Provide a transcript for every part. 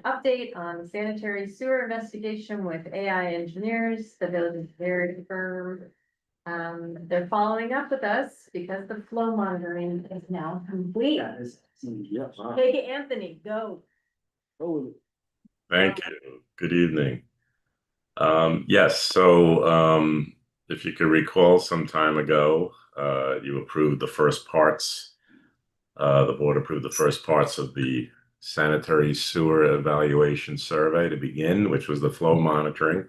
Update on sanitary sewer investigation with AI engineers. The village is very confirmed. They're following up with us because the flow monitoring is now complete. Yeah. Hey, Anthony, go. Thank you. Good evening. Yes, so if you could recall some time ago, you approved the first parts, the board approved the first parts of the sanitary sewer evaluation survey to begin, which was the flow monitoring.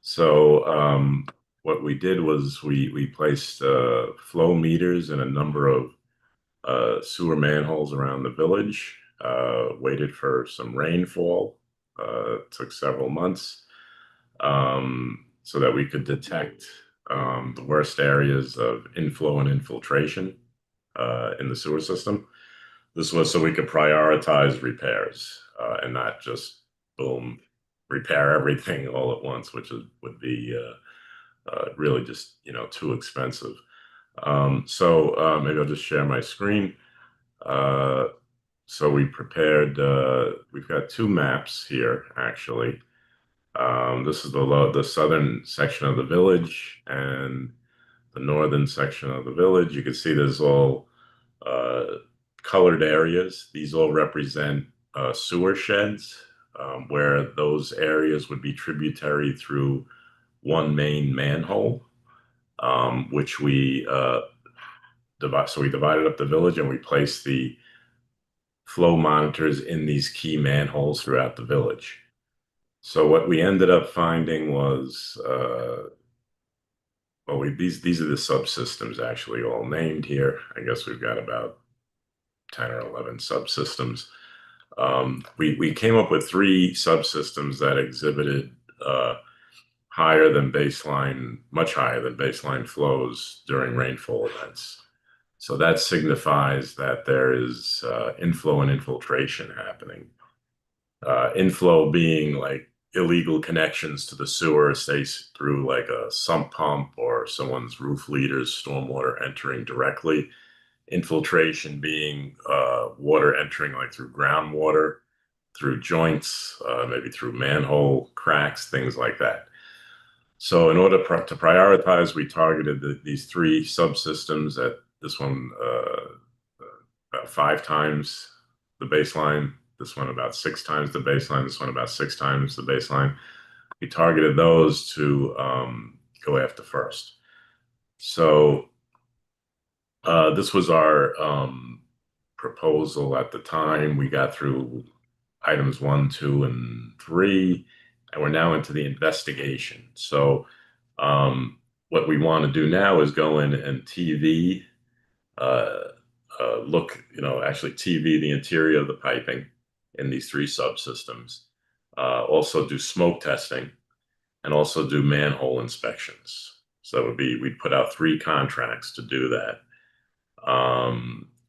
So what we did was we placed flow meters in a number of sewer manholes around the village, waited for some rainfall, took several months so that we could detect the worst areas of inflow and infiltration in the sewer system. This was so we could prioritize repairs and not just boom, repair everything all at once, which would be really just too expensive. So maybe I'll just share my screen. So we prepared. We've got two maps here actually. This is the southern section of the village and the northern section of the village. You can see there's all colored areas. These all represent sewer sheds, where those areas would be tributary through one main manhole, which we divide. So we divided up the village and we placed the flow monitors in these key manholes throughout the village. So what we ended up finding was, these are the subsystems actually all named here. I guess we've got about 10 or 11 subsystems. We came up with three subsystems that exhibited higher than baseline, much higher than baseline flows during rainfall events. So that signifies that there is inflow and infiltration happening. Inflow being like illegal connections to the sewer, say through like a sump pump or someone's roof leaders, stormwater entering directly. Infiltration being water entering like through groundwater, through joints, maybe through manhole cracks, things like that. So in order to prioritize, we targeted these three subsystems at this one about 5 times the baseline, this one about 6 times the baseline, this one about 6 times the baseline. We targeted those to go after first. So this was our proposal at the time. We got through items 1, 2, and 3, and we're now into the investigation. So what we want to do now is go in and TV, look, actually TV the interior of the piping in these three subsystems. Also do smoke testing and also do manhole inspections. So it would be, we'd put out 3 contracts to do that.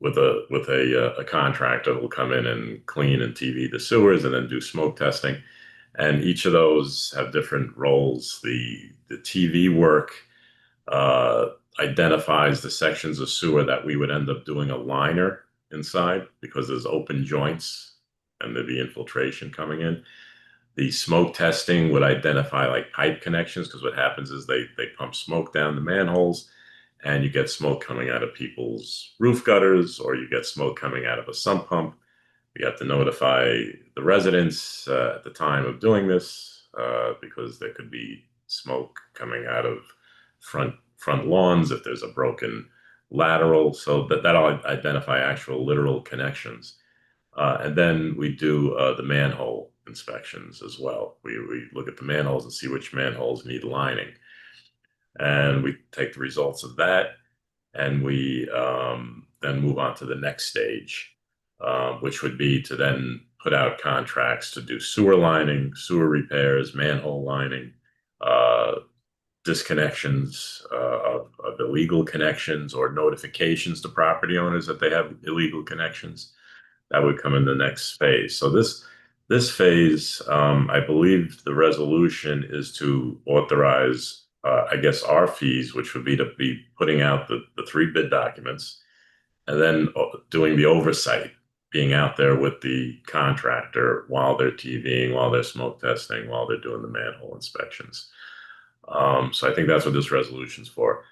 With a contractor that will come in and clean and TV the sewers and then do smoke testing. And each of those have different roles. The TV work identifies the sections of sewer that we would end up doing a liner inside because there's open joints and there'd be infiltration coming in. The smoke testing would identify like pipe connections because what happens is they pump smoke down the manholes and you get smoke coming out of people's roof gutters or you get smoke coming out of a sump pump. We have to notify the residents at the time of doing this because there could be smoke coming out of front lawns if there's a broken lateral. So that'll identify actual literal connections. And then we do the manhole inspections as well. We look at the manholes and see which manholes need lining. And we take the results of that and we then move on to the next stage, which would be to then put out contracts to do sewer lining, sewer repairs, manhole lining, disconnections of illegal connections or notifications to property owners that they have illegal connections. That would come in the next phase. So this phase, I believe the resolution is to authorize, I guess, our fees, which would be to be putting out the 3 bid documents and then doing the oversight being out there with the contractor while they're TVing, while they're smoke testing, while they're doing the manhole inspections. So I think that's what this resolution's for.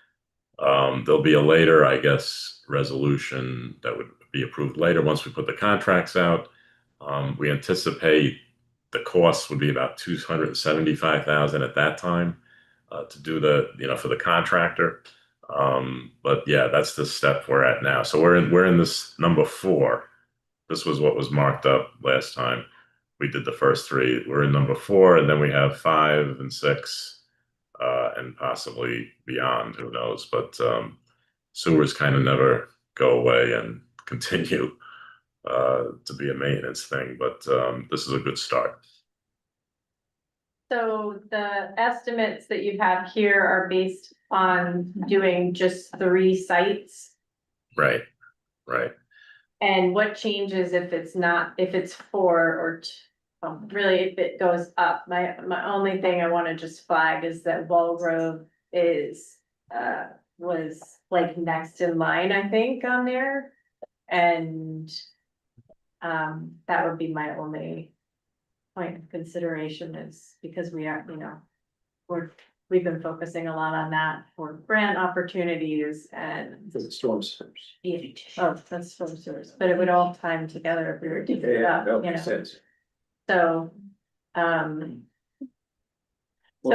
There'll be a later, I guess, resolution that would be approved later once we put the contracts out. We anticipate the cost would be about 275,000 at that time to do the, for the contractor. But yeah, that's the step we're at now. So we're in this number 4. This was what was marked up last time. We did the first 3. We're in number 4, and then we have 5 and 6, and possibly beyond. Who knows? But sewers kind of never go away and continue to be a maintenance thing. But this is a good start. So the estimates that you have here are based on doing just 3 sites? Right. Right. And what changes if it's not, if it's 4 or really if it goes up? My only thing I wanna just flag is that Walgrove is, was like next in line, I think, on there. And, that would be my only point of consideration, is because we are, we've been focusing a lot on that for grant opportunities and. For the storm sewers. Oh, that's storm sewers, but it would all time together if we were doing it up, That makes sense. So, so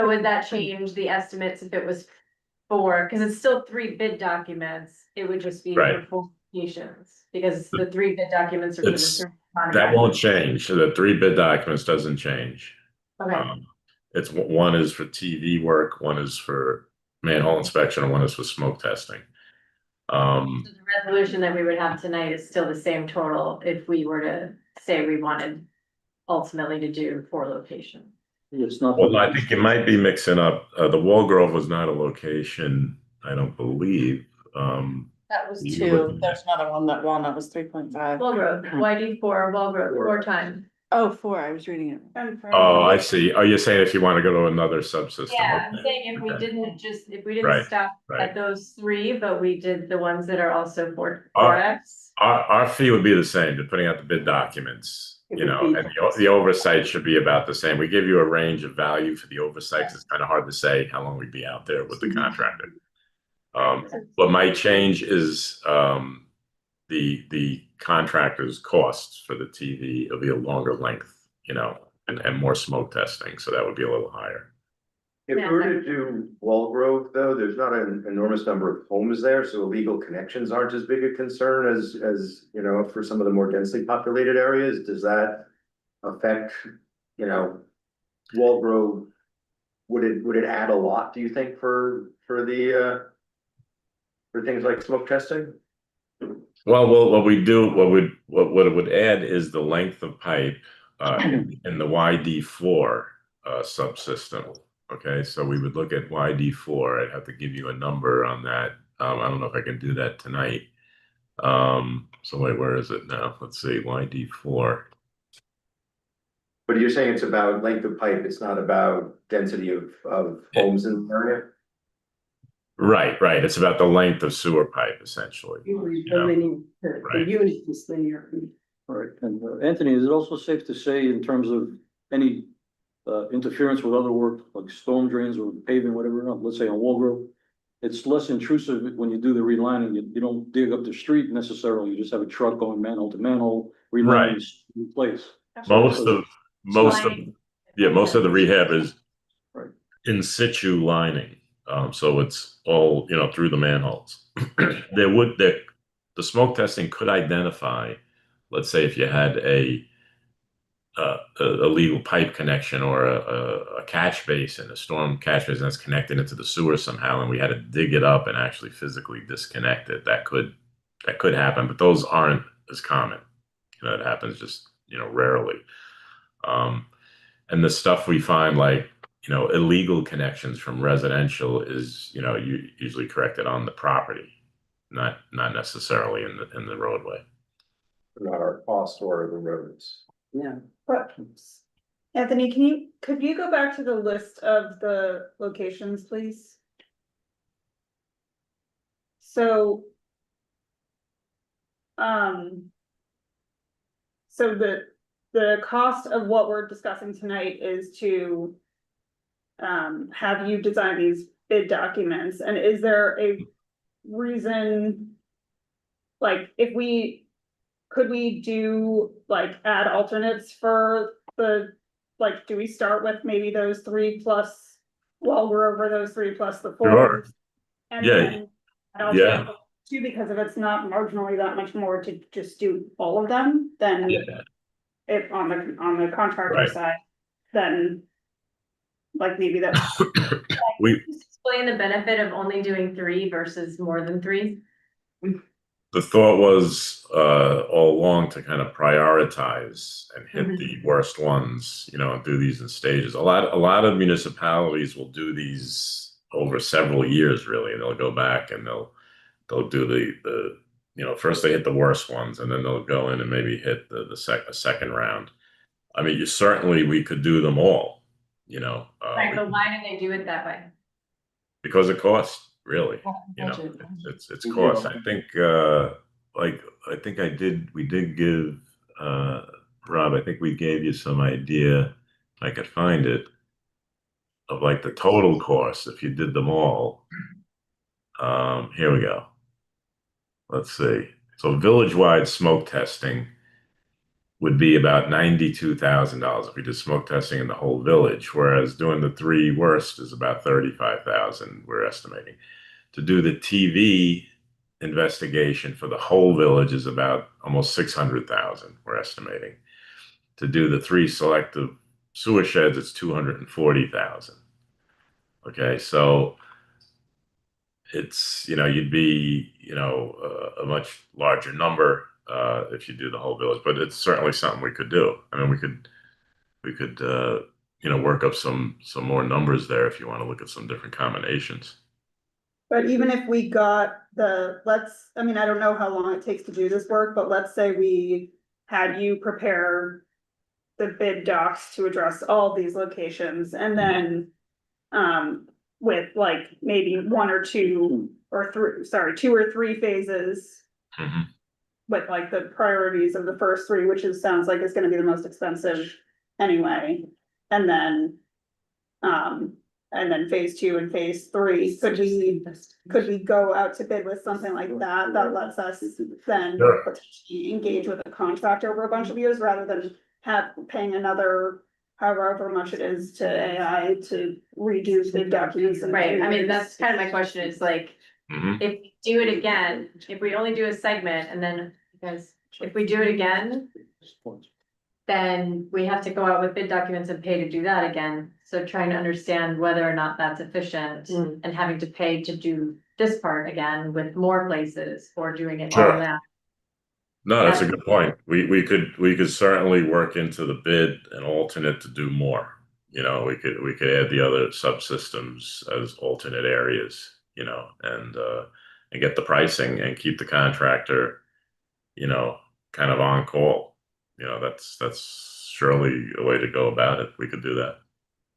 would that change the estimates if it was 4, because it's still 3 bid documents, it would just be Right. for 4 locations, because the 3 bid documents are for the It's- 3 That contracts. won't change. The 3 bid documents doesn't change. Okay, It's one is for TV work, one is for manhole inspection, and one is for smoke testing. so the resolution that we would have tonight is still the same total if we were to say we wanted ultimately to do 4 locations. It's not. Well, I think you might be mixing up. The Walgrove was not a location, I don't believe. That was You 2, looking there's another one that Walnut was 3.5. Walgrove, YD4, Walgrove, 4 times. Oh, 4, I was reading it. Oh, I see. Oh, you're saying if you want to go to another subsystem? Yeah, I'm Okay. saying if we Okay. didn't just, if we didn't Right, stop right. at those 3, but we did the ones that are also for Our- 4X. Our fee would be the same, to putting out the bid documents, It you know, would be- and the oversight should be about the same. We give you a range of value for the oversights. It's kind of hard to say how long we'd be out there with the contractor. What might change is the contractor's costs for the TV. It'll be a longer length, and more smoke testing, so that would be a little higher. If we were to do Walgrove, though, there's not an enormous number of homes there, so illegal connections aren't as big a concern as, for some of the more densely populated areas. Does that affect, Walgrove? Would it add a lot, do you think, for things like smoke testing? Well, what it would add is the length of pipe in the YD4 subsystem. Okay, so we would look at YD4. I'd have to give you a number on that. I don't know if I can do that tonight. So wait, where is it now? Let's see, YD4. But you're saying it's about length of pipe, it's not about density of homes in the area? Right. It's about the length of sewer pipe, essentially. The Right. unit is linear. Right, and Anthony, is it also safe to say in terms of any interference with other work, like storm drains or paving, whatever, let's say on Walgrove, it's less intrusive when you do the relining, you don't dig up the street necessarily, you just have a truck going manhole to manhole, relining in place. Most of the rehab is Right. in situ lining. So it's all, through the manholes. The smoke testing could identify, let's say if you had a legal pipe connection or a catch basin, a storm catch basin that's connected into the sewer somehow, and we had to dig it up and actually physically disconnect it. That could happen, but those aren't as common. It happens just, rarely. And the stuff we find, like, illegal connections from residential is, usually corrected on the property, not necessarily in the roadway. Not our cost or the roads. Yeah. But Anthony, could you go back to the list of the locations, please? So. so the cost of what we're discussing tonight is to have you design these bid documents, and is there a reason? Like, could we do, like, add alternates for like, do we start with maybe those 3 plus, while we're over those 3 plus the 4? Sure. And Yeah. then add Yeah. alternate too, because if it's not marginally that much more to just do all of them, then Yeah. if on the contractor Right. side, then like maybe that. We, Just explain the benefit of only doing 3 versus more than 3. the thought was all along to kind of prioritize and hit Mhm. the worst ones, you know, and do these in stages. A lot of municipalities will do these over several years, really. They'll go back and they'll do the you know, first they hit the worst ones, and then they'll go in and maybe hit the second round. I mean, we could do them all, you know. Right, but why do they do it that way? Because of cost, really. You know, Budget. it's cost. I think we did give Rob, I think we gave you some idea, if I could find it, of like the total cost if you did them all. Here we go. Let's see. So village-wide smoke testing would be about $92,000 if we did smoke testing in the whole village, whereas doing the 3 worst is about $35,000, we're estimating. To do the TV investigation for the whole village is about almost $600,000, we're estimating. To do the 3 selective sewer sheds, it's $240,000. Okay, so it's, you know, you'd be, you know, a much larger number if you do the whole village, but it's certainly something we could do. I mean, we could you know, work up some more numbers there if you want to look at some different combinations. But even if we got I mean, I don't know how long it takes to do this work, but let's say we had you prepare the bid docs to address all these locations, and then, with like maybe 1 or 2 or 3, sorry, 2 or 3 phases. Mhm. With like the priorities of the first 3, which sounds like it's gonna be the most expensive anyway, and then phase 2 and phase 3, could we go out to bid with something like that, that lets us then Sure. potentially engage with a contractor over a bunch of years, rather than paying another however much it is to AI to redo the documents. and- Right, I mean, that's kind of my question is like, Mhm. if we do it again, if we only do a segment and then, because if we do it again, then we have to go out with bid documents and pay to do that again. So trying to understand whether or not that's efficient and having to pay to do this part again with more places or doing it all Sure. now. No, that's a good point. We could certainly work into the bid an alternate to do more. You know, we could add the other subsystems as alternate areas, you know, and get the pricing and keep the contractor, you know, kind of on call. You know, that's surely a way to go about it. We could do that.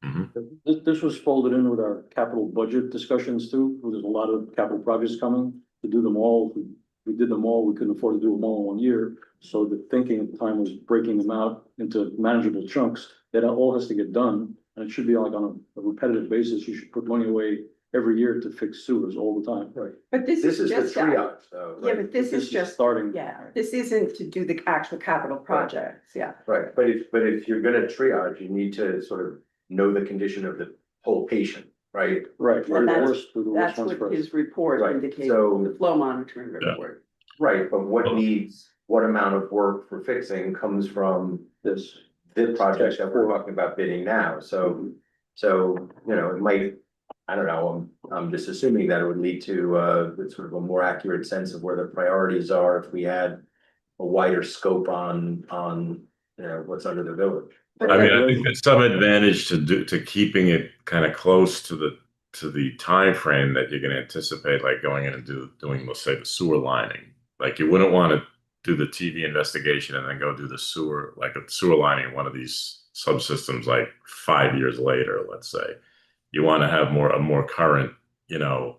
Mhm. This was folded in with our capital budget discussions too. There's a lot of capital projects coming to do them all. If we did them all, we couldn't afford to do them all in 1 year. So the thinking at the time was breaking them out into manageable chunks. That all has to get done, and it should be like on a repetitive basis. You should put money away every year to fix sewers all the time. Right. But This is the just, triage, though. yeah, right? but this is just, starting. yeah, this isn't to do the actual capital projects, yeah. Right, but if you're gonna triage, you need to sort of know the condition of the whole patient, right? Right. And that's- Do the worst That's ones what first. his report Right, indicates, so- the flow monitoring Yeah. report. Right, but what amount of work for fixing comes from This. the projects that we're talking about bidding now, so, you know, it might, I don't know, I'm just assuming that it would lead to, sort of a more accurate sense of where the priorities are if we had a wider scope on, you know, what's under the village. I mean, I think there's some advantage to keeping it kind of close to the time frame that you can anticipate, like going in and doing, let's say, the sewer lining. Like you wouldn't want to do the TV investigation and then go do the sewer, like a sewer lining in one of these subsystems, like 5 years later, let's say. You want to have a more current, you know,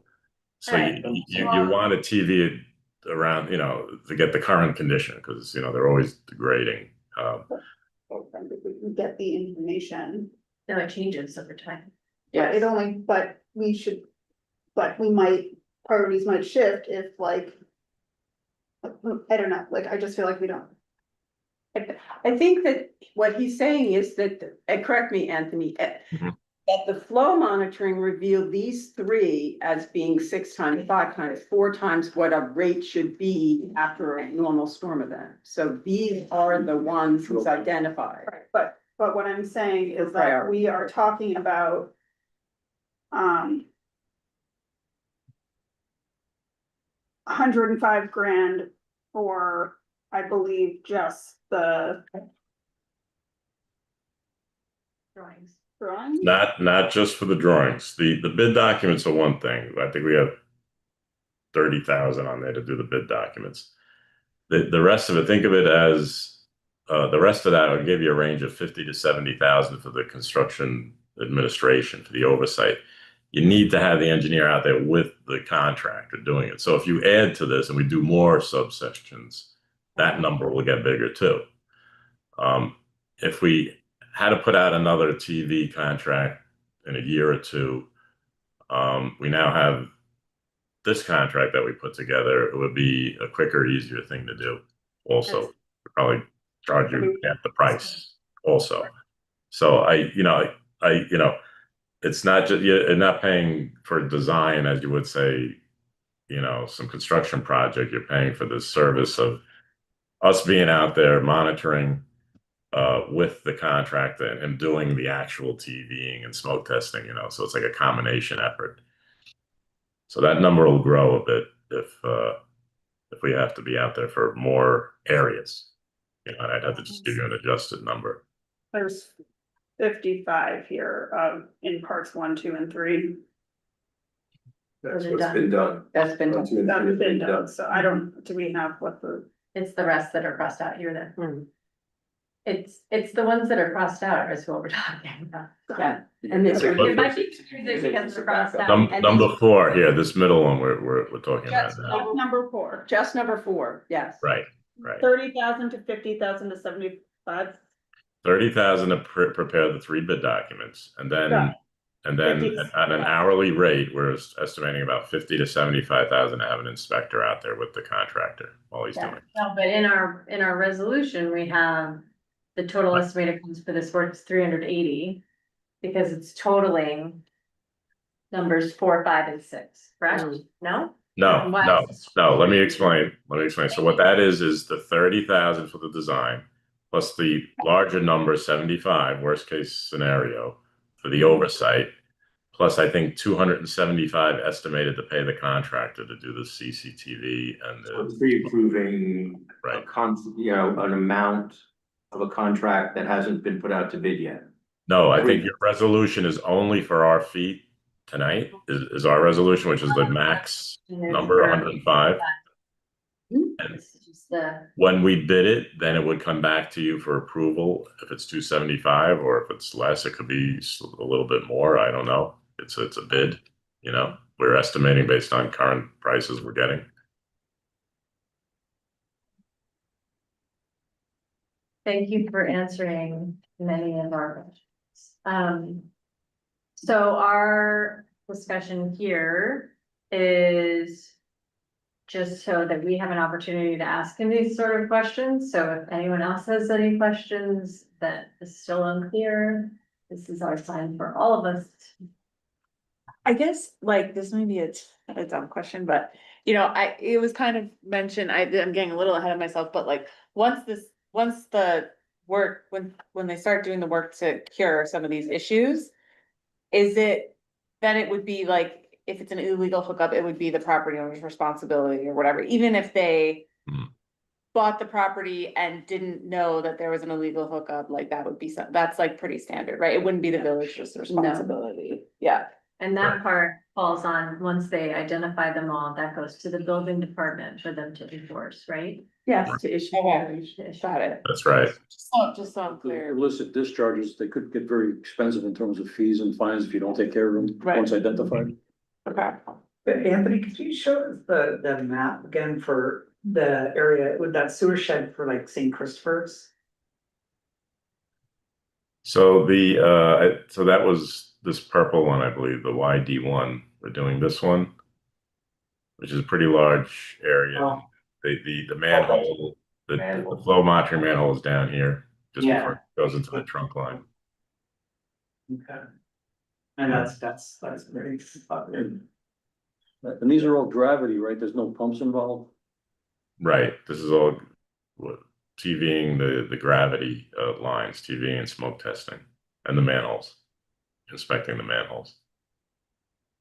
so Right. you want to TV it around, you know, to get the current condition, because, you know, they're always degrading. If we can get the information. No, it changes over time. Yeah, it only, but we might, priorities might shift if like. I don't know, like, I just feel like we don't. I think that what he's saying is that, correct me, Anthony, Mhm. that the flow monitoring revealed these three as being 6 times, 5 times, 4 times what a rate should be after a normal storm event. So these are the ones he's identified. But what I'm saying is that Priority. we are talking about. $105,000 for, I believe, just the Drawings. drawings. Not just for the drawings. The bid documents are one thing. I think we have 30,000 on there to do the bid documents. The rest of it, think of it as the rest of that, I would give you a range of 50 to 70,000 for the construction administration, for the oversight. You need to have the engineer out there with the contractor doing it. So if you add to this and we do more subsections, that number will get bigger too. If we had to put out another TV contract in a year or two, we now have this contract that we put together. It would be a quicker, easier thing to do. Also, That's- probably charge you at the price also. So it's not just, you're not paying for design as you would say, some construction project. You're paying for the service of us being out there monitoring with the contractor and doing the actual TVing and smoke testing, so it's like a combination effort. So that number will grow a bit if we have to be out there for more areas. I'd have to just give you an adjusted number. There's 55 here, in parts 1, 2, and 3. That's Those are what's done. been done. That's been One, done. two, and That's three have been done, so I don't, do we have what the, It's the rest that are crossed out here then. It's the ones that are crossed out is what we're talking about. Yeah, and this. It might be confusing because they're crossed out. Number 4 here, this middle one we're talking about Just now. number 4, Just number 4, yes. Right. 30,000 to 50,000 to 75. 30,000 to prepare the 3 bid documents, and then Got and then 50. at an hourly rate, we're estimating about 50 to 75,000 to have an inspector out there with the contractor while he's doing it. No, but in our resolution, we have the total estimated cost for this work is 380. Because it's totaling numbers 4, 5, and 6, correct? No? No, Why? no. Let me explain. So what that is the 30,000 for the design, plus the larger number 75, worst case scenario, for the oversight. Plus, I think 275 estimated to pay the contractor to do the CCTV and the Pre-approving right. an amount of a contract that hasn't been put out to bid yet. No, I think your resolution is only for our fee tonight, is our resolution, which is the max number, 105. It's just the, When we bid it, then it would come back to you for approval. If it's 275, or if it's less, it could be a little bit more. I don't know. It's a bid, we're estimating based on current prices we're getting. thank you for answering many of our questions. So our discussion here is just so that we have an opportunity to ask him these sort of questions. So if anyone else has any questions that is still unclear, this is our time for all of us. I guess like this may be a dumb question, but it was kind of mentioned, I'm getting a little ahead of myself, but like once the work, when they start doing the work to cure some of these issues, then it would be like, if it's an illegal hookup, it would be the property owner's responsibility or whatever, even if they bought the property and didn't know that there was an illegal hookup, like that would be that's like pretty standard, right? It wouldn't be the village's responsibility. Yeah. And that part falls on, once they identify them all, that goes to the building department for them to enforce, right? Yes, to issue. To issue. Got it. That's right. Just so I'm The clear. illicit discharges, they could get very expensive in terms of fees and fines if you don't take care of them Right. once identified. Okay. But Anthony, could you show us the map again for the area with that sewer shed for like St. Christopher's? So so that was this purple one, I believe, the YD1. We're doing this one, which is a pretty large area. Oh. The manhole, the Manhole. flow monitoring manhole is down here, just Yeah. before it goes into the trunk line. Okay. And that's very popular. And these are all gravity, right? There's no pumps involved? Right, this is all TVing the gravity lines, TVing and smoke testing, and the manholes, inspecting the manholes.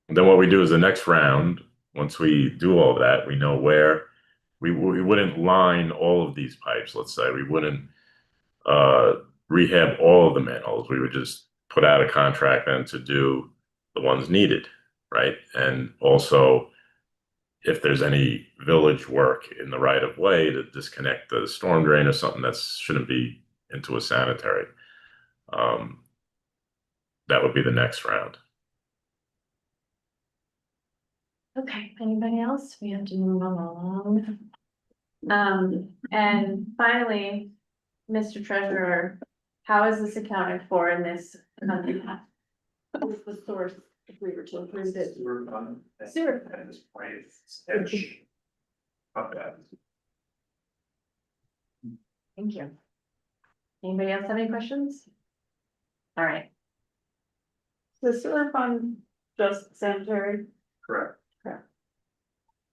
And then what we do is the next round, once we do all that, we know where we wouldn't line all of these pipes, let's say. We wouldn't rehab all of the manholes. We would just put out a contract then to do the ones needed, right? And also, if there's any village work in the right of way to disconnect the storm drain or something that shouldn't be into a sanitary, that would be the next round. Okay, anybody else? We have to move along. And finally, Mr. Treasurer, how is this accounted for in this? What's the source if we were to approve it? Sewer. At this point, it's edge. Okay. Thank you. Anybody else have any questions? All right, The sewer fund, just sanitary. Correct.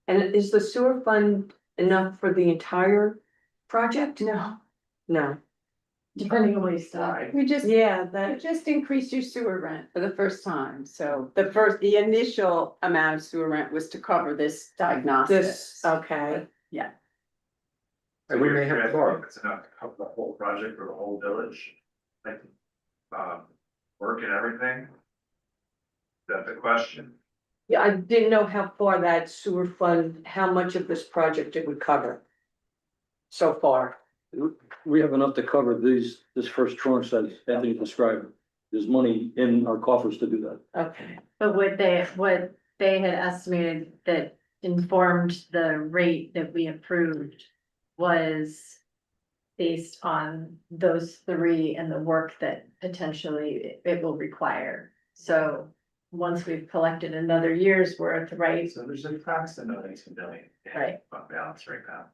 And is the sewer fund enough for the entire project? no, No. depending on what you start. We just, yeah, that just increased your sewer rent for the first time, so the initial amount of sewer rent was to cover this diagnosis. Okay. Yeah. And we may have more. It's enough to cover the whole project or the whole village, like, work and everything. That's the question. Yeah, I didn't know how far that sewer fund, how much of this project it would cover. So far, We have enough to cover this first tranche that Anthony described. There's money in our coffers to do that. okay, But what they had estimated that informed the rate that we approved was based on those three and the work that potentially it will require. So once we've collected another year's worth, right? So there's approximately 2 million. Right. Fund balance right now.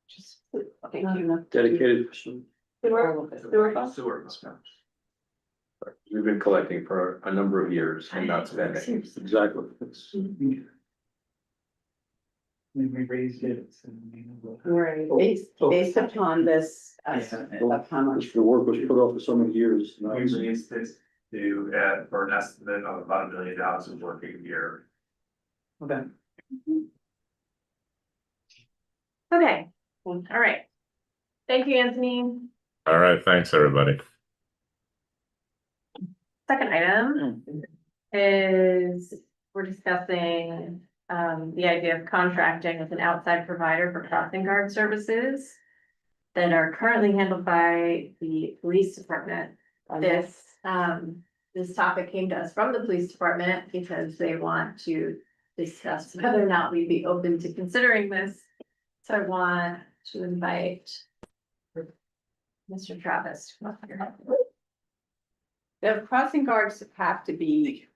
Just, thank you. Dedicated. pursuit. Sewer fund? Sewer fund. We've been collecting for a number of years and not spending. Exactly. It's- When we raised it. Right, based upon this, Well, upon which the work was put off for so many years. Now We it's- raised this to for an estimate of about $1 million of work a year. Okay. Okay, all right. Thank you, Anthony. All right, thanks, everybody. Second item is we're discussing the idea of contracting with an outside provider for crossing guard services that are currently handled by the police department. This topic came to us from the police department because they want to discuss whether or not we'd be open to considering this. So I want to invite Mr. Travis. to come up here. The crossing guards have to be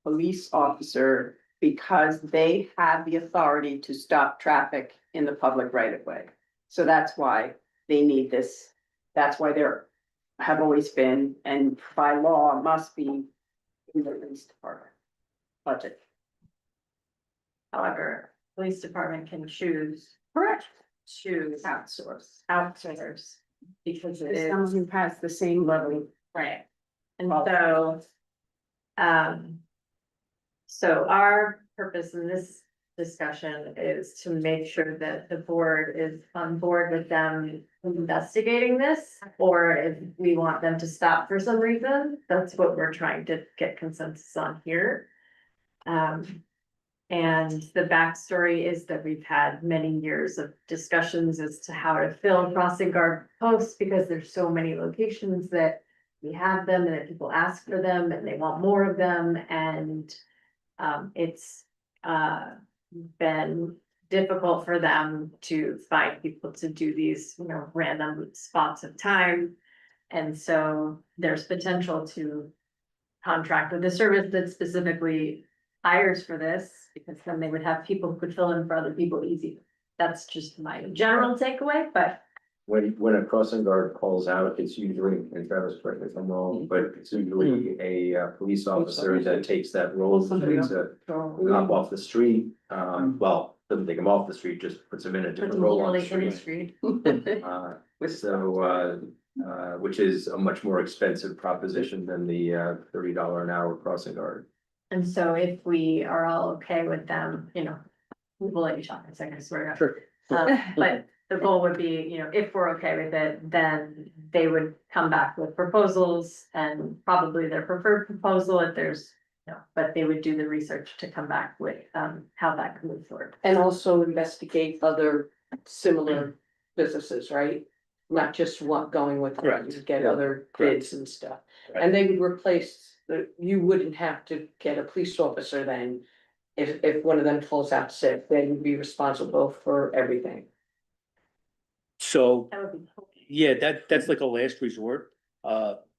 police officer because they have the authority to stop traffic in the public right of way. So that's why they need this. That's why they're, have always been, and by law must be in the police department budget. However, police department can choose Correct. to outsource because it is. Someone who has the same level. Right, and so our purpose in this discussion is to make sure that the board is on board with them investigating this, or if we want them to stop for some reason, that's what we're trying to get consensus on here. And the backstory is that we've had many years of discussions as to how to fill crossing guard posts, because there's so many locations that we have them and that people ask for them and they want more of them, and it's been difficult for them to find people to do these, random spots of time. And so there's potential to contract with a service that specifically hires for this, because then they would have people who could fill in for other people easy. That's just my general takeaway, but When a crossing guard calls out, it's usually, and Travis, correct me if I'm wrong, but it's usually a police officer that takes that role. To hop off the street, well, doesn't take him off the street, just puts him in a different role on the particularly street. industry. Which is a much more expensive proposition than the $30 an hour crossing guard. And so if we are all okay with them, you know, we will let you talk in a second, I swear. Sure. But the goal would be, you know, if we're okay with it, then they would come back with proposals and probably their preferred proposal if there's, you know, but they would do the research to come back with, how that could move forward. And also investigate other similar businesses, right? Not just what going with, Correct. to get Yeah, other correct. bids and stuff. Right. And they would replace, you wouldn't have to get a police officer then. If one of them calls out sick, they would be responsible for everything. So, That would be. yeah, that's like a last resort.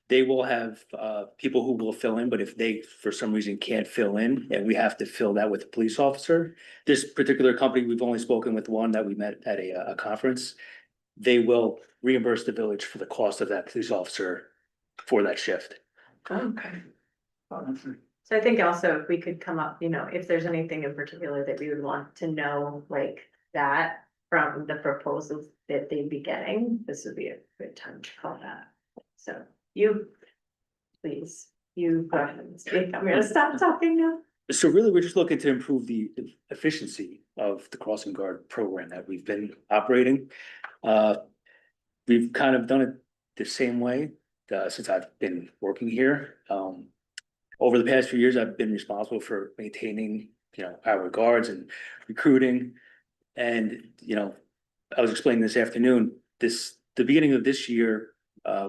They will have, people who will fill in, but if they, for some reason, can't fill in, and we have to fill that with a police officer. This particular company, we've only spoken with one that we met at a conference. They will reimburse the village for the cost of that police officer for that shift. Okay. So I think also if we could come up, you know, if there's anything in particular that we would want to know, like that from the proposals that they'd be getting, this would be a good time to call that. So you, please, you go ahead and speak. I'm gonna stop talking now. So really, we're just looking to improve the efficiency of the crossing guard program that we've been operating. We've kind of done it the same way, since I've been working here. Over the past few years, I've been responsible for maintaining, you know, our guards and recruiting. And, you know, I was explaining this afternoon, the beginning of this year,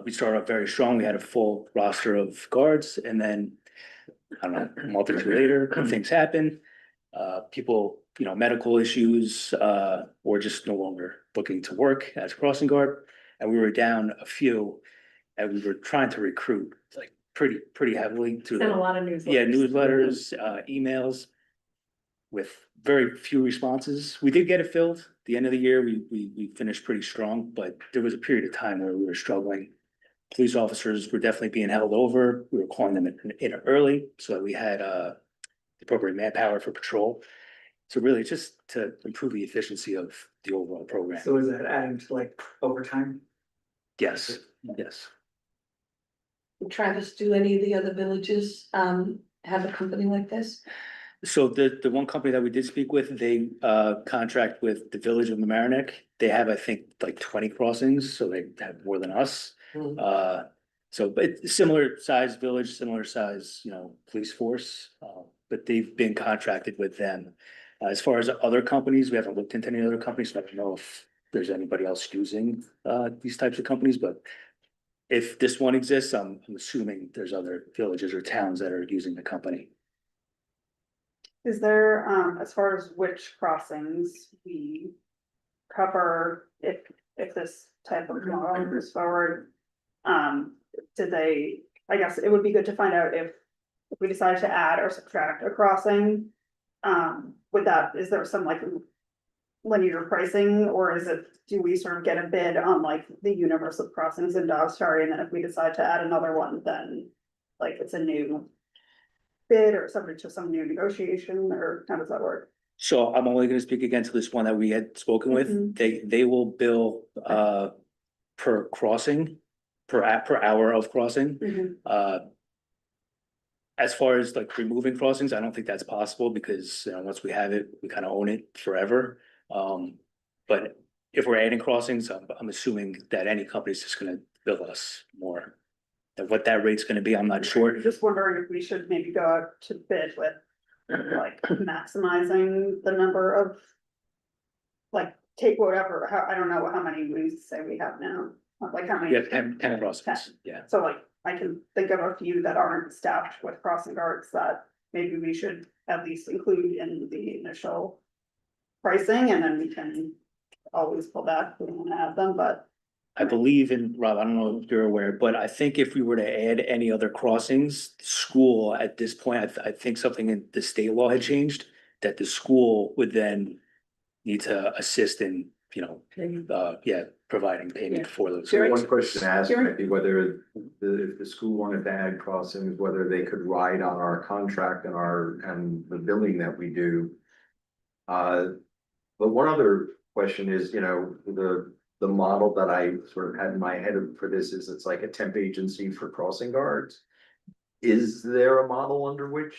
we started off very strong. We had a full roster of guards, and then, I don't know, a month or two later, things happen. People, you know, medical issues, or just no longer looking to work as a crossing guard. And we were down a few, and we were trying to recruit like pretty heavily through Sent a the, lot of newsletters. yeah, newsletters, emails with very few responses. We did get it filled. At the end of the year, we finished pretty strong, but there was a period of time where we were struggling. Police officers were definitely being held over. We were calling them in early so that we had the appropriate manpower for patrol. So really just to improve the efficiency of the overall program. So is that adding to like overtime? Yes, yes. Travis, do any of the other villages have a company like this? So the one company that we did speak with, they contract with the village of Mamaroneck. They have, I think, like 20 crossings, so they have more than us. Hmm. So, but similar size village, similar size, you know, police force, but they've been contracted with them. As far as other companies, we haven't looked into any other companies, so I don't know if there's anybody else using these types of companies, but if this one exists, I'm assuming there's other villages or towns that are using the company. Is there, as far as which crossings we cover, if this type of model moves forward? Did they, I guess it would be good to find out if we decide to add or subtract a crossing. Is there some like linear pricing, or is it, do we sort of get a bid on like the universe of crossings in Dobbs-Ferry, and then if we decide to add another one, then like it's a new bid or subject to some new negotiation, or how does that work? So I'm only gonna speak again to this one that we had spoken with. Mhm. They will bill per crossing, per hour of crossing. As far as like removing crossings, I don't think that's possible because, you know, once we have it, we kind of own it forever. But if we're adding crossings, I'm assuming that any company's just gonna bill us more. And what that rate's gonna be, I'm not sure. Just wondering if we should maybe go out to bid with like maximizing the number of. Like, take whatever, I don't know how many we say we have now, like how many. Yeah, 10 crossings, yeah. So like, I can think of a few that aren't staffed with crossing guards that maybe we should at least include in the initial pricing, and then we can always pull back if we want to add them, but I believe in, Rob, I don't know if you're aware, but I think if we were to add any other crossings, school at this point, I think something in the state law had changed. That the school would then need to assist in, providing payment for those. Sure. One question to ask Sure. might be whether if the school wanted to add crossings, whether they could ride on our contract and the billing that we do. But one other question is, the model that I sort of had in my head for this is it's like a temp agency for crossing guards. Is there a model under which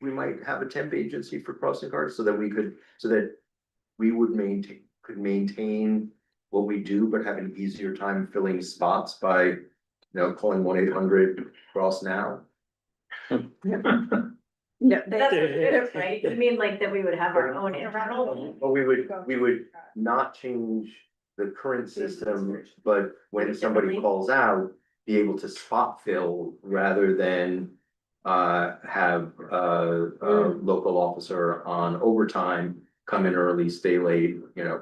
we might have a temp agency for crossing guards so that we would maintain what we do, but have an easier time filling spots by, calling 1-800 cross now? Yeah, That's what it is, right? You mean like that we would have our own internal? Well, we would not change the current system, but when somebody calls out, be able to spot fill rather than have a local officer on overtime, come in early, stay late,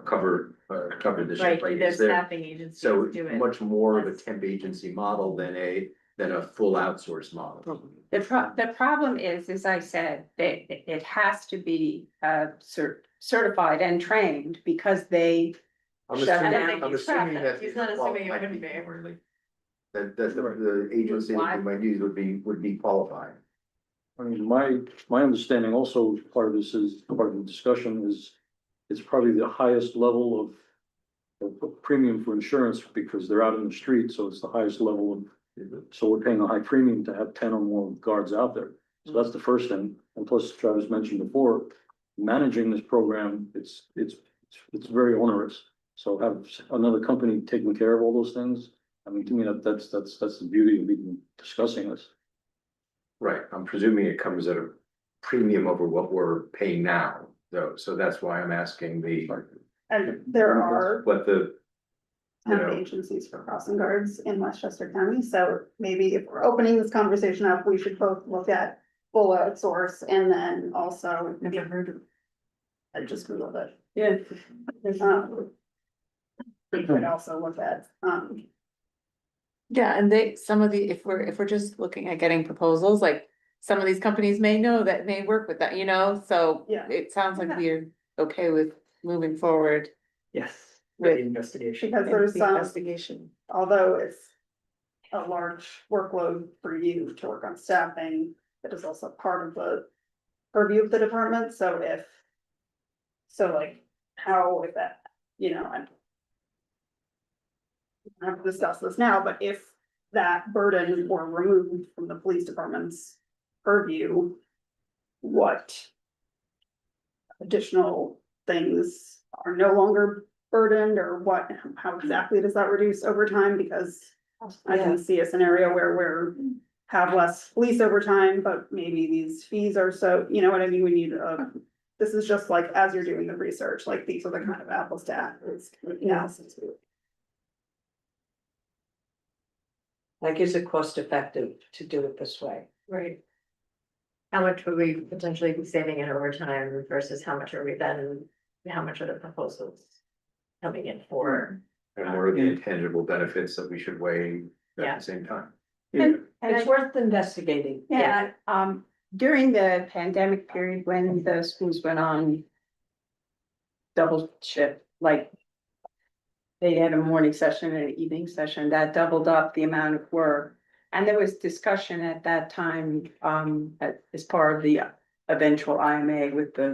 cover the Right, shift. Like, there's is there- staffing agencies So do it. much more of a temp agency model than a full outsource model. the problem is, as I said, that it has to be certified and trained because they. I'm Shut assuming, down. I'm assuming that. He's not assuming it qualified wouldn't be. people really. That the agency that we might use would be qualified. I mean, my understanding also, part of this is, part of the discussion is, it's probably the highest level of premium for insurance because they're out in the street, so it's the highest level of, so we're paying a high premium to have 10 or more guards out there. So that's the first thing. And plus, Travis mentioned before, managing this program, it's very onerous. So have another company taking care of all those things. I mean, to me, that's the beauty of even discussing this. Right, I'm presuming it comes at a premium over what we're paying now, though, so that's why I'm asking And there are what the. You temp know, agencies for crossing guards in Westchester County, so maybe if we're opening this conversation up, we should both look at full outsource and then also. Never heard of. I just Googled it. Yeah. We could also look at, Yeah, and if we're just looking at getting proposals, like, some of these companies may know that may work with that, so. Yeah. It sounds like Yeah. we're okay with moving forward. Yes. With- The investigation. because there's the some, Investigation. although it's a large workload for you to work on staffing, it is also part of the purview of the department, so how with that, I have to discuss this now, but if that burden were removed from the police department's purview, what additional things are no longer burdened, or how exactly does that reduce overtime? Because I can see a scenario where have less police overtime, but maybe these fees are so, you know what I mean? We need this is just like, as you're doing the research, like, these are the kind of apples to apples analysis. Like, is it cost effective to do it this way? Right. How much would we potentially be saving in overtime versus how much are we then, how much are the proposals coming in for? and what are the intangible benefits that we should weigh at Yeah. the same time? And It's worth investigating. Yeah, during the pandemic period, when the schools went on double shift, like they had a morning session and an evening session, that doubled up the amount of work. And there was discussion at that time, as part of the eventual IMA with the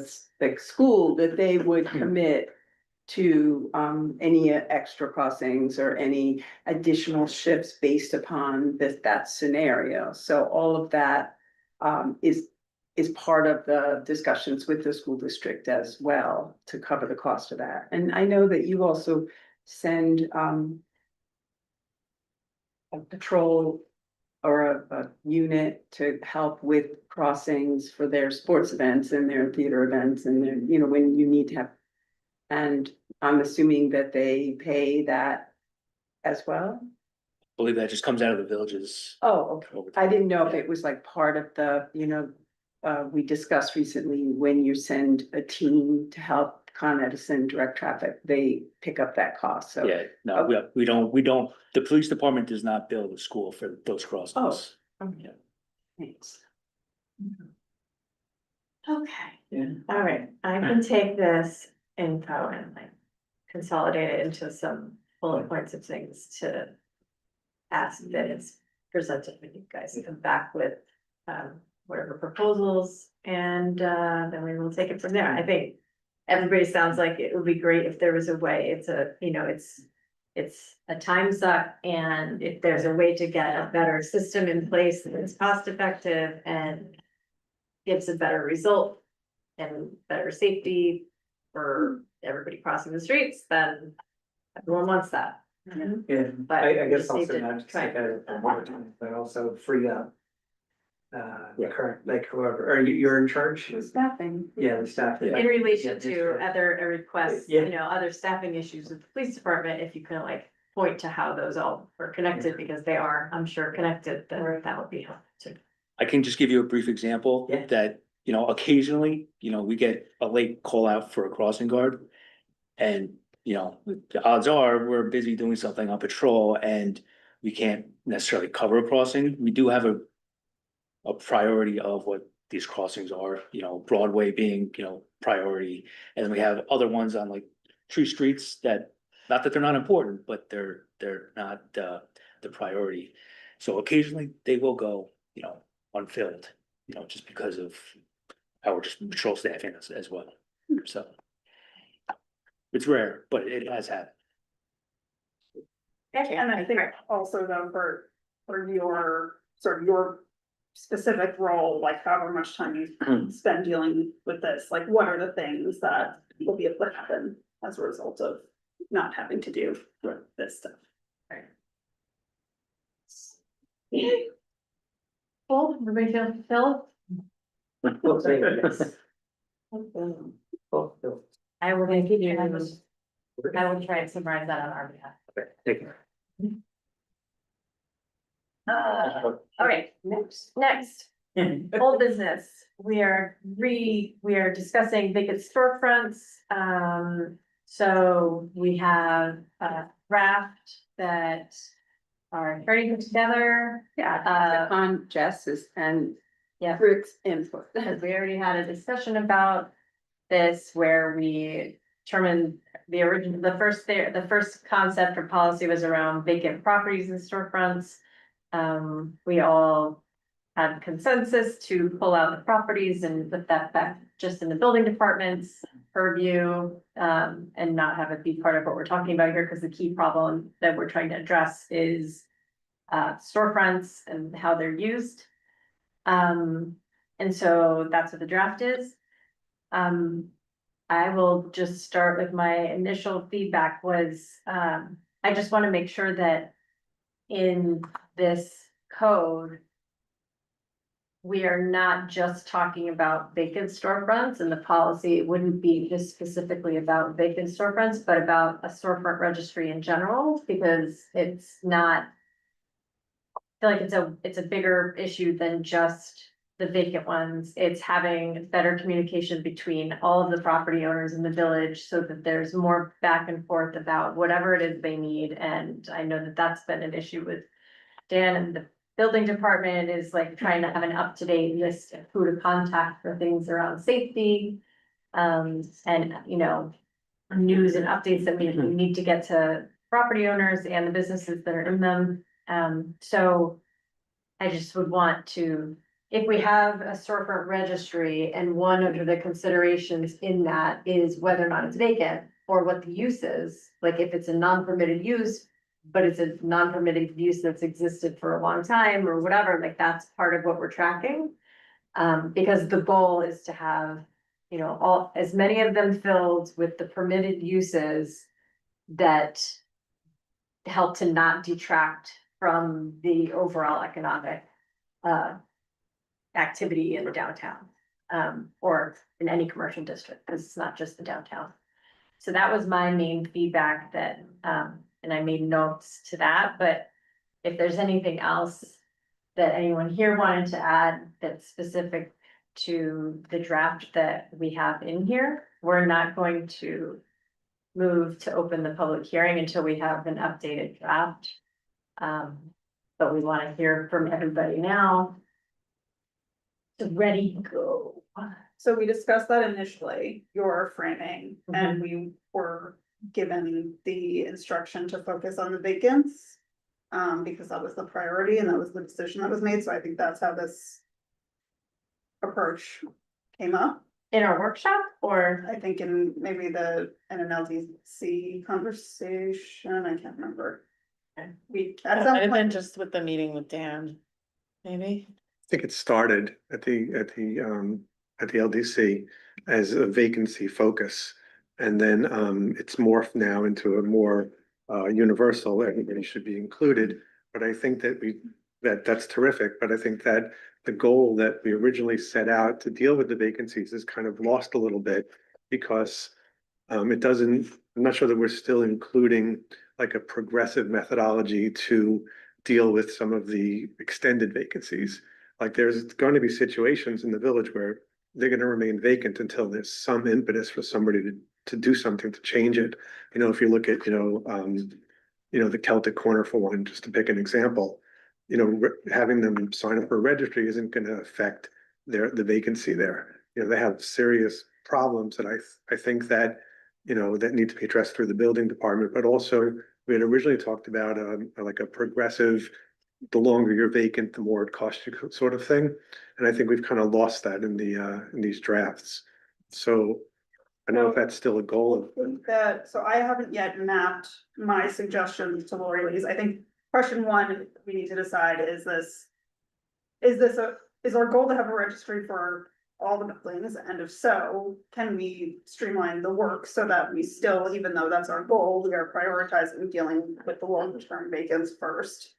school, that they would commit to any extra crossings or any additional shifts based upon that scenario. So all of that is part of the discussions with the school district as well to cover the cost of that. And I know that you also send a patrol or a unit to help with crossings for their sports events and their theater events and their, when you need to have. And I'm assuming that they pay that as well? Believe that just comes out of the villages. Oh, okay. overtime. I didn't know if it was like part of the, we discussed recently when you send a team to help Con Edison direct traffic, they pick up that cost, so. Yeah, no, we don't, the police department does not bill the school for those crossings. Okay. Thanks. Okay. Yeah. All right, I can take this info and like consolidate it into some bullet points of things to ask that it's presented when you guys come back with whatever proposals, and then we will take it from there. I think everybody sounds like it would be great if there was a way. It's a, you know, it's a time suck, and if there's a way to get a better system in place that's cost effective and gives a better result and better safety for everybody crossing the streets, then everyone wants that. Yeah, But I we guess just need also to not just try like and- a one time, but also free up. The Yeah. current, like whoever, are you're in charge? Staffing. Yeah, the staff. In relation Yeah, to district. other requests, Yeah. you know, other staffing issues with the police department, if you can like point to how those all are connected, because they are, I'm sure, connected, then that would be helpful too. I can just give you a brief example Yeah. that, you know, occasionally, you know, we get a late call out for a crossing guard. And, you know, the odds are we're busy doing something on patrol and we can't necessarily cover a crossing. We do have a priority of what these crossings are, you know, Broadway being, you know, priority. And then we have other ones on like tree streets that, not that they're not important, but they're not the priority. So occasionally they will go, you know, unfilled, you know, just because of our just patrol staffing as well. So it's rare, but it has happened. And I think also though, for your, sort of your specific role, like however much time you spend dealing with this, like what are the things that will be able to happen as a result of not having to do this stuff? Cool, everybody feel fulfilled? We'll say yes. I will make you, I will try and summarize that on our behalf. Okay, take care. All right, next, old business, we are discussing vacant storefronts. So we have a draft that are putting together. On Jess's and Yeah. Rick's input. Because we already had a discussion about this where we determined the first concept for policy was around vacant properties and storefronts. We all had consensus to pull out the properties and put that back just in the building department's purview, and not have it be part of what we're talking about here, because the key problem that we're trying to address is storefronts and how they're used. And so that's what the draft is. I will just start with my initial feedback was, I just want to make sure that in this code, we are not just talking about vacant storefronts, and the policy wouldn't be just specifically about vacant storefronts, but about a storefront registry in general, because it's not. I feel like it's a bigger issue than just the vacant ones. It's having better communication between all of the property owners in the village so that there's more back and forth about whatever it is they need. And I know that that's been an issue with Dan, and the building department is like trying to have an up-to-date list of who to contact for things around safety. And, you know, news and updates that we need to get to property owners and the businesses that are in them. So I just would want to, if we have a storefront registry and one of the considerations in that is whether or not it's vacant or what the use is, like if it's a non-permitted use, but it's a non-permitted use that's existed for a long time or whatever, like that's part of what we're tracking. Because the goal is to have, you know, as many of them filled with the permitted uses that help to not detract from the overall economic activity in the downtown, or in any commercial district, because it's not just the downtown. So that was my main feedback that, and I made notes to that, but if there's anything else that anyone here wanted to add that's specific to the draft that we have in here. We're not going to move to open the public hearing until we have an updated draft. But we want to hear from everybody now. So ready to go. So we discussed that initially, your framing, and we were given the instruction to focus on the vacants. Because that was the priority and that was the decision that was made, so I think that's how this approach came up. In our workshop or? I think in maybe in an LDC conversation, I can't remember. We, at some Might have been point, just with the meeting with Dan, maybe. I think it started at the LDC as a vacancy focus. And then it's morphed now into a more universal, everybody should be included. But I think that that's terrific, but I think that the goal that we originally set out to deal with the vacancies is kind of lost a little bit. Because it doesn't, I'm not sure that we're still including like a progressive methodology to deal with some of the extended vacancies. Like there's going to be situations in the village where they're going to remain vacant until there's some impetus for somebody to do something to change it. You know, if you look at, the Celtic Corner for one, just to pick an example, having them sign up for a registry isn't going to affect the vacancy there. They have serious problems that I think that, that need to be addressed through the building department, but also we had originally talked about like a progressive, the longer you're vacant, the more it costs you sort of thing. And I think we've kind of lost that in these drafts. So I don't know if that's still a goal. so I haven't yet mapped my suggestions to Lori Lee's. I think question one, we need to decide, is our goal to have a registry for all the buildings? And if so, can we streamline the work so that we still, even though that's our goal, we are prioritizing dealing with the long-term vacants first?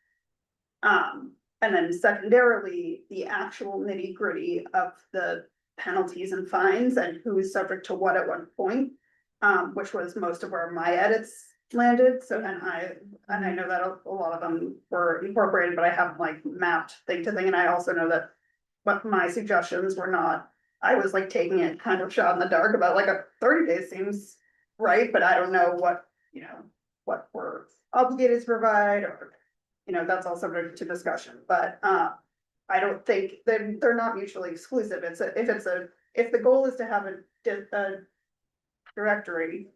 And then secondarily, the actual nitty-gritty of the penalties and fines and who is subject to what at what point, which was most of where my edits landed. So, and I know that a lot of them were incorporated, but I haven't like mapped thing to thing. And I also know that but my suggestions were not, I was like taking it kind of shot in the dark about like a 30 days seems right, but I don't know what we're obligated to provide, or, that's all subject to discussion, but, I don't think they're not mutually exclusive. If the goal is to have a directory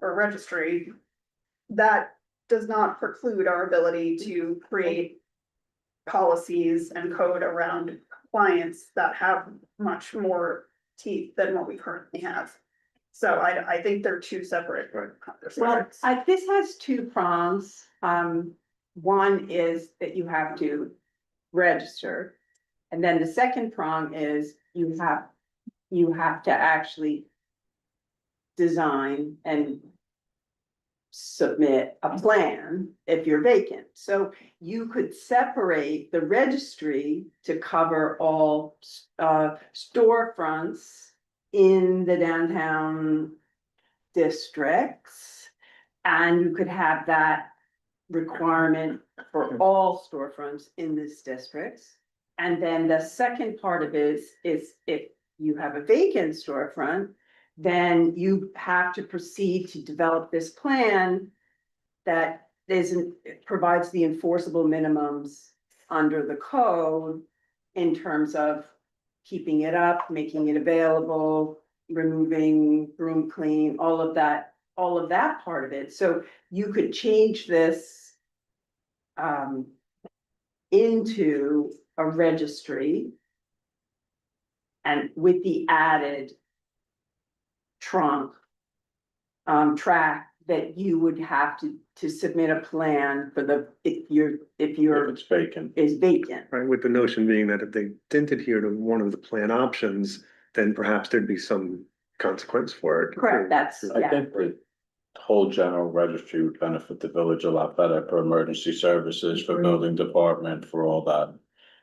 or registry, that does not preclude our ability to create policies and code around compliance that have much more teeth than what we currently have. So I think they're two separate. Well, this has two prongs. One is that you have to register. And then the second prong is you have to actually design and submit a plan if you're vacant. So you could separate the registry to cover all storefronts in the downtown districts. And you could have that requirement for all storefronts in this district. And then the second part of it is if you have a vacant storefront, then you have to proceed to develop this plan that provides the enforceable minimums under the code in terms of keeping it up, making it available, removing, broom clean, all of that part of it. So you could change this into a registry and with the added track that you would have to submit a plan for if It's vacant. is vacant. Right, with the notion being that if they didn't adhere to one of the plan options, then perhaps there'd be some consequence for it. Correct, that's, I yeah. think the whole general registry would benefit the village a lot better for emergency services, for building department, for all that.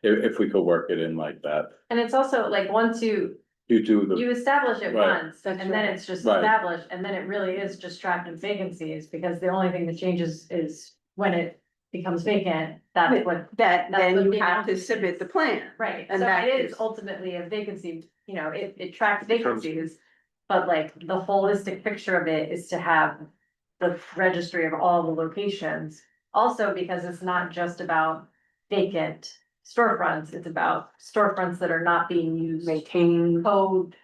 If we could work it in like that. And it's also like, once you You establish it Right. once, and then it's just Right. established, and then it really is just tracking vacancies, because the only thing that changes is when it becomes vacant, that's what. That That's then what you the have to analysis submit is. the plan. Right, And so that it is is- ultimately a vacancy, you know, it tracks vacancies. But like the holistic picture of it is to have the registry of all the locations. Also, because it's not just about vacant storefronts, it's about storefronts that are not being used. Maintain. Code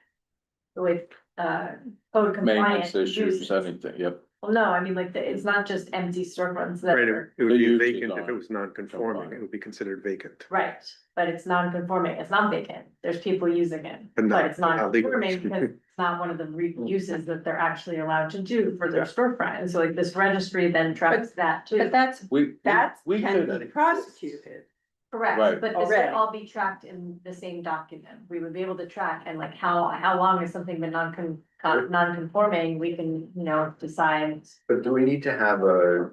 with, code compliant Maintenance issues, uses. anything, yep. Well, no, I mean, like, it's not just empty storefronts that Right, are, it would The be use is vacant if it on- was non-conforming, it would be considered vacant. right, but it's non-conforming, it's not vacant, there's people using it. But not- But it's not legally. non-conforming because it's not one of the uses that they're actually allowed to do for their storefront, and so like this registry then tracks that too. But that's, We. that we can could- be prosecuted. Correct, Right. but this would Already. all be tracked in the same document, we would be able to track, and like how long has something been non-conforming, we can, you know, decide. But do we need to have a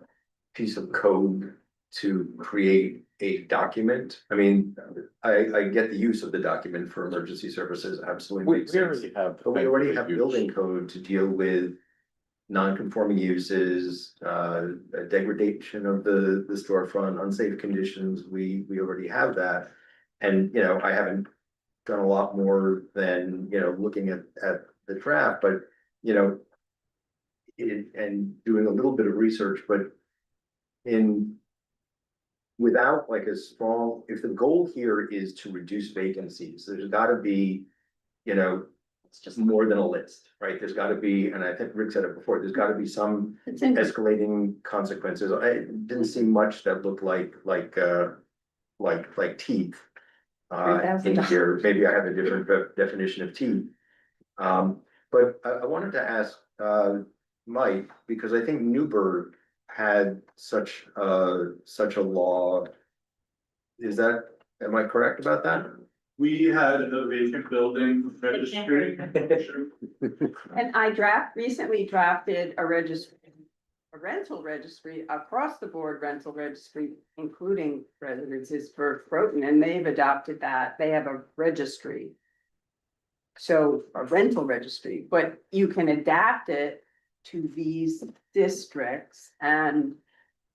piece of code to create a document? I mean, I get the use of the document for emergency services, absolutely makes sense. have. But we already have building code to deal with non-conforming uses, degradation of the storefront, unsafe conditions, we already have that. And, you know, I haven't done a lot more than, you know, looking at the draft, but, you know, and doing a little bit of research, but without like a strong, if the goal here is to reduce vacancies, there's gotta be, you know, it's just more than a list, right? There's gotta be, and I think Rick said it before, there's gotta be some It's interesting. escalating consequences. I didn't see much that looked like teeth. In here, maybe I have a different definition of teeth. But I wanted to ask, Mike, because I think Newburgh had such a law. Am I correct about that? We had a vacant building registry. And I recently drafted a rental registry, across the board rental registry, including residences for Croton, and they've adopted that, they have a registry. So a rental registry, but you can adapt it to these districts and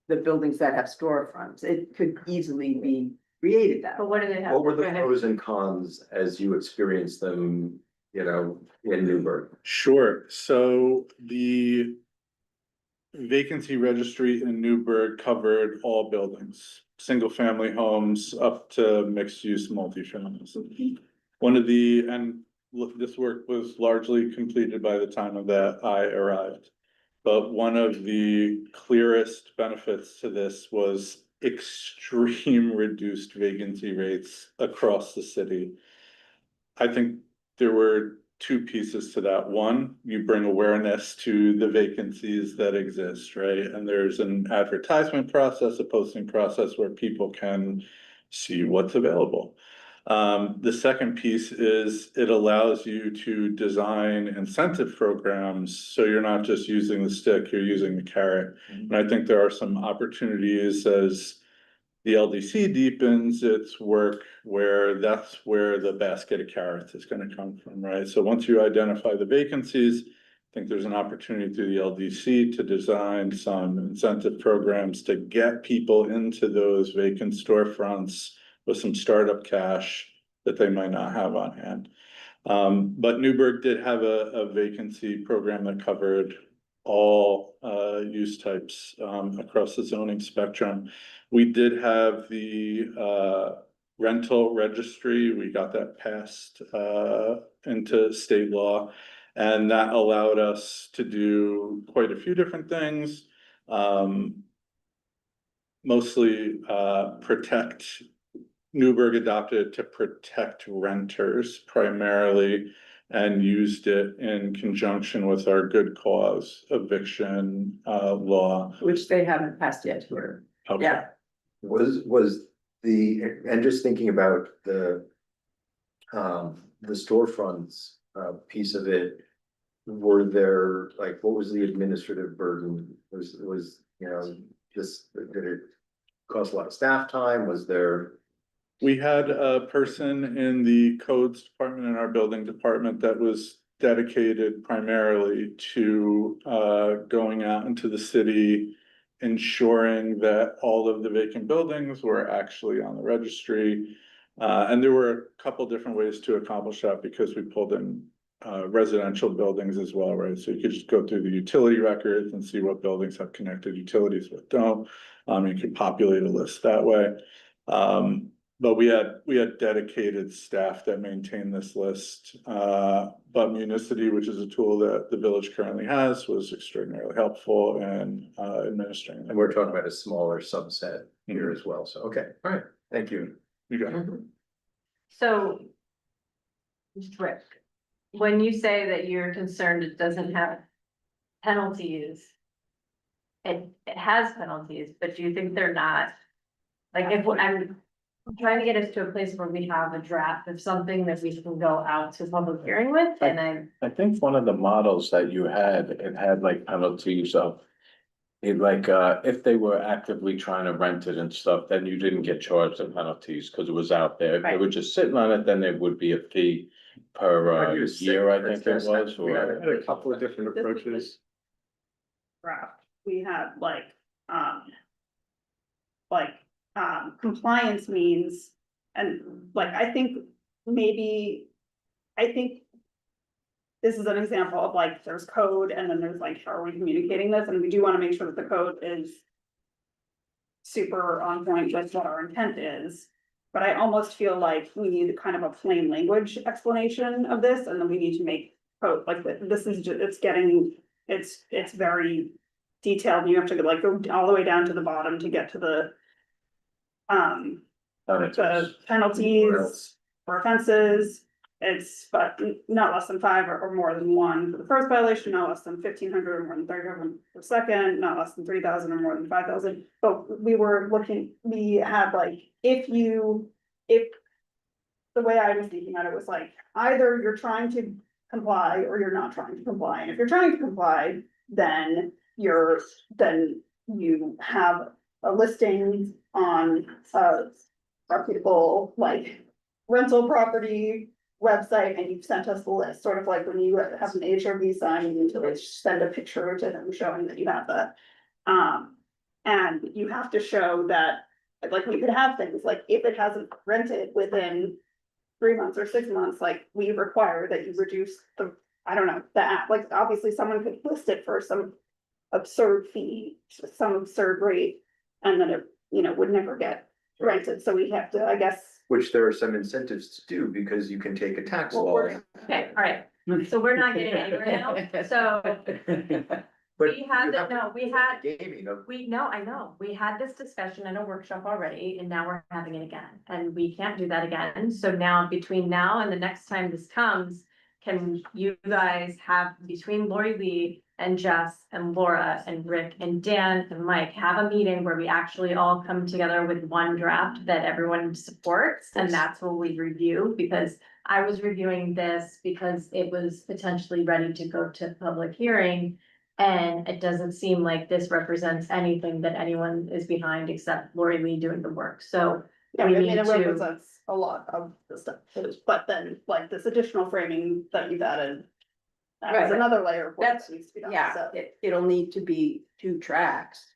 the buildings that have storefronts, it could easily be created that. But what do they have? What were the Go ahead. pros and cons as you experienced them, you know, in Newburgh? Sure, so the vacancy registry in Newburgh covered all buildings, single-family homes up to mixed-use multifamilies. One of the, and look, this work was largely completed by the time of that I arrived. But one of the clearest benefits to this was extreme reduced vacancy rates across the city. I think there were two pieces to that. One, you bring awareness to the vacancies that exist, right? And there's an advertisement process, a posting process where people can see what's available. The second piece is it allows you to design incentive programs, so you're not just using the stick, you're using the carrot. And I think there are some opportunities as the LDC deepens its work where that's where the basket of carrots is gonna come from, right? So once you identify the vacancies, I think there's an opportunity through the LDC to design some incentive programs to get people into those vacant storefronts with some startup cash that they might not have on hand. But Newburgh did have a vacancy program that covered all use types across the zoning spectrum. We did have the rental registry, we got that passed into state law. And that allowed us to do quite a few different things. Mostly protect, Newburgh adopted it to protect renters primarily. And used it in conjunction with our good cause eviction law. Which they haven't passed yet here. Okay. Yeah. Was and just thinking about the storefronts piece of it, were there, like, what was the administrative burden? Was, you know, just, did it cost a lot of staff time? Was there? We had a person in the codes department, in our building department, that was dedicated primarily to going out into the city ensuring that all of the vacant buildings were actually on the registry. And there were a couple different ways to accomplish that because we pulled in residential buildings as well, right? So you could just go through the utility records and see what buildings have connected utilities, what don't. You could populate a list that way. But we had dedicated staff that maintained this list. But Municity, which is a tool that the village currently has, was extraordinarily helpful in administering. And we're talking about a smaller subset here as well, so, okay, all right, thank you. You got it. So. Rick, when you say that you're concerned it doesn't have penalties. It has penalties, but do you think they're not? Like if I'm trying to get us to a place where we have a draft of something that we can go out to public hearing with, and I think one of the models that you had, it had like penalties of. It like, if they were actively trying to rent it and stuff, then you didn't get charged the penalties, cause it was out there. If they Right. were just sitting on it, then there would be a fee per Maybe it's year, I six, think it that's was, we had or. Had a couple of different approaches. Draft, we had compliance means, and like, I think maybe, I think. This is an example of like, there's code and then there's like, how are we communicating this? And we do wanna make sure that the code is. Super on point with what our intent is, but I almost feel like we need kind of a plain language explanation of this, and then we need to make code, like, this is just, it's very. Detailed, you have to like go all the way down to the bottom to get to the. The penalties for offenses, it's but not less than 5 or more than 1 for the first violation, not less than 1,500 or more than 30 for the second, not less than 3,000 or more than 5,000. But we had like, if. The way I was thinking about it was like, either you're trying to comply or you're not trying to comply, and if you're trying to comply, then you have a listing on a reputable like rental property website, and you've sent us the list, sort of like when you have an HRV sign, you need to like send a picture to them showing that you have that. And you have to show that, like, we could have things like, if it hasn't rented within 3 months or 6 months, like, we require that you reduce the, I don't know, that, like, obviously someone could list it for some absurd fee, some absurd rate, and then it, would never get rented, so we have to, I guess. Which there are some incentives to do, because you can take a tax Well, law. we're- okay, all right, so we're not getting anywhere now, so. But We had, you that. have to No, we do had, the gaming of- I know, we had this discussion in a workshop already, and now we're having it again, and we can't do that again, so now, between now and the next time this comes. Can you guys have, between Lori Lee and Jess and Laura and Rick and Dan and Mike, have a meeting where we actually all come together with one draft that everyone supports, and that's what we review, because I was reviewing this because it was potentially ready to go to public hearing. And it doesn't seem like this represents anything that anyone is behind except Lori Lee doing the work, so. Yeah, I we mean, need it to- represents a lot of the stuff, but then, like, this additional framing that you've added. That's Right. another layer of work That's- that needs to be done, Yeah, so. it'll need to be 2 tracks.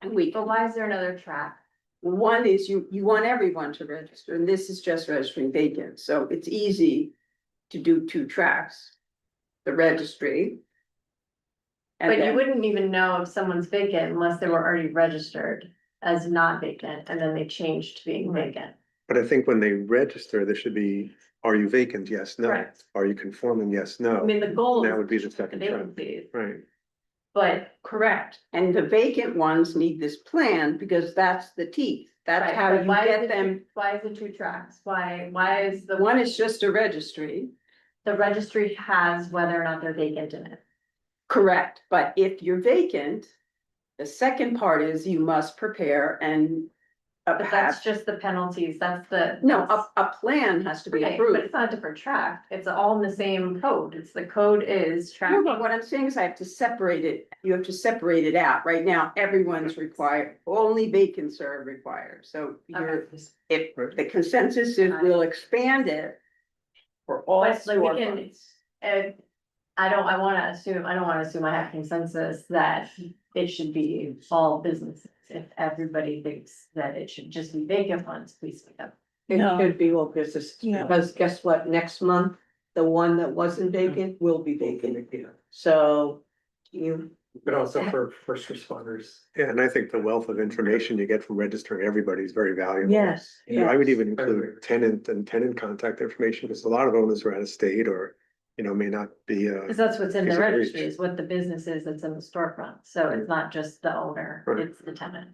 And But why is there another track? one is you want everyone to register, and this is just registering vacant, so it's easy to do 2 tracks. The registry. And But you then, wouldn't even know if someone's vacant unless they were already registered as not vacant, and then they changed to being vacant. But I think when they register, there should be, are you vacant? Yes, no. Correct. Are you conforming? Yes, no. I mean, the goal That is would be the the second track. vacancies, Right. but correct, and the vacant ones need this plan, because that's the teeth, that's right, how but you why is get it them. why is it 2 tracks? Why is the One is just a registry, the registry has whether or not they're vacant in it? correct, but if you're vacant. The second part is you must prepare and. But that's just the penalties, that's the. No, a plan has to be Right, but approved. it's not a different track, it's all in the same code, it's the code is No, tracking. but what I'm saying is I have to separate it, you have to separate it out. Right now, everyone's required, only vacants are required, so you're, Okay. if the consensus is we'll expand it. For all But like we can, storefronts. I don't wanna assume I have consensus that it should be all businesses. If everybody thinks that it should just be vacant ones, please speak up. It No. should be all business, Yeah. because guess what, next month, the one that wasn't vacant will be vacant again. So you, But also for first responders. Yeah, and I think the wealth of information you get from registering everybody is very valuable. yes, You know, I would yes. even include tenant and tenant contact information, because a lot of owners are out of state or, you know, may not be, Cause that's what's in the Is it reach? registry is what the business is that's in the storefront. So it's not just the owner, Right. it's the tenant.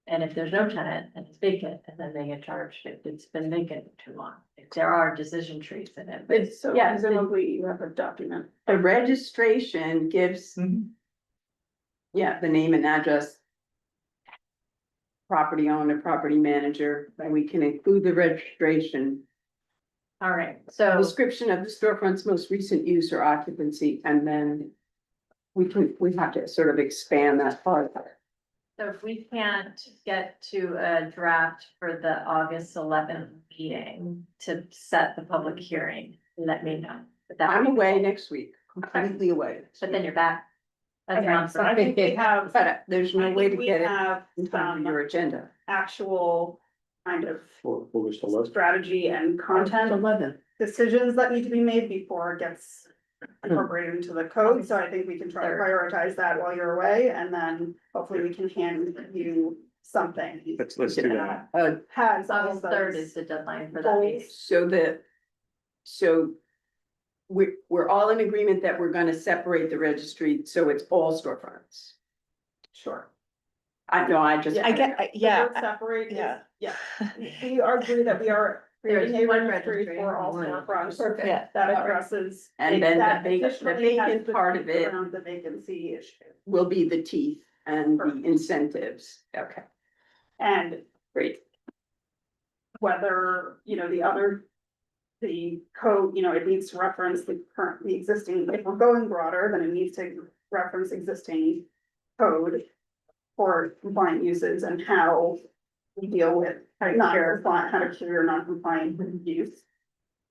And if there's no tenant and it's vacant, and then they get charged if it's been vacant too long. If there are decision trees in it, but So yeah, presumably you have a document. The registration gives. Yeah, the name and address. Property owner, property manager, and we can include the registration. all right, so. Description of the storefront's most recent use or occupancy, and then. We have to sort of expand that part. So if we can't get to a draft for the August 11th meeting to set the public hearing, let me know. But that- I'm away next week, completely away. But then you're back. That's Okay, not so I think we have, But there's no way to we get it have in time for your agenda. actual kind of August 11th. strategy and content 11. decisions that need to be made before it gets incorporated into the code, so I think we can try to prioritize that while you're away, and then hopefully we can hand you something. let's do that. Has all August of 3rd those is the deadline for that meeting. So. We're all in agreement that we're gonna separate the registry, so it's all storefronts. Sure. I know, I just. Yeah. I get, The yeah, word separate is, yeah. yeah, we are agree that we are creating a one registry registry, for all one. storefronts. Perfect. Yeah. That addresses. And then the that vac- the additionally has vacant part of teeth it- around the vacancy issue. Will be the teeth and the Perfect. incentives. Okay, And great. whether, the code, it needs to reference the existing, if we're going broader, then it needs to reference existing code for compliant uses and how we deal with non-compliant, how to cure your non-compliant use.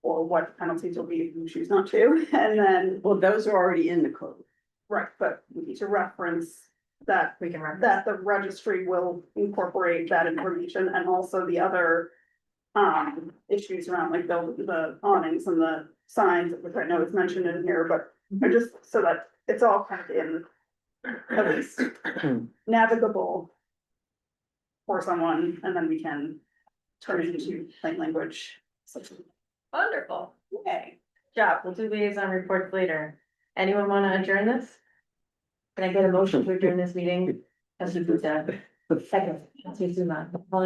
Or what penalties will be if you choose not to, and then, Well, those are already in the code. right, but we need to reference that We can reference. that the registry will incorporate that information and also the other. Issues around like the awnings and the signs, which I know is mentioned in here, but I just, so that it's all kind of in. At least navigable. For someone, and then we can turn it into plain language. Wonderful. Okay. Job, we'll do liaison reports later. Anyone wanna adjourn this? Can I get a motion to adjourn this meeting? Second, Trustee Zuma. All in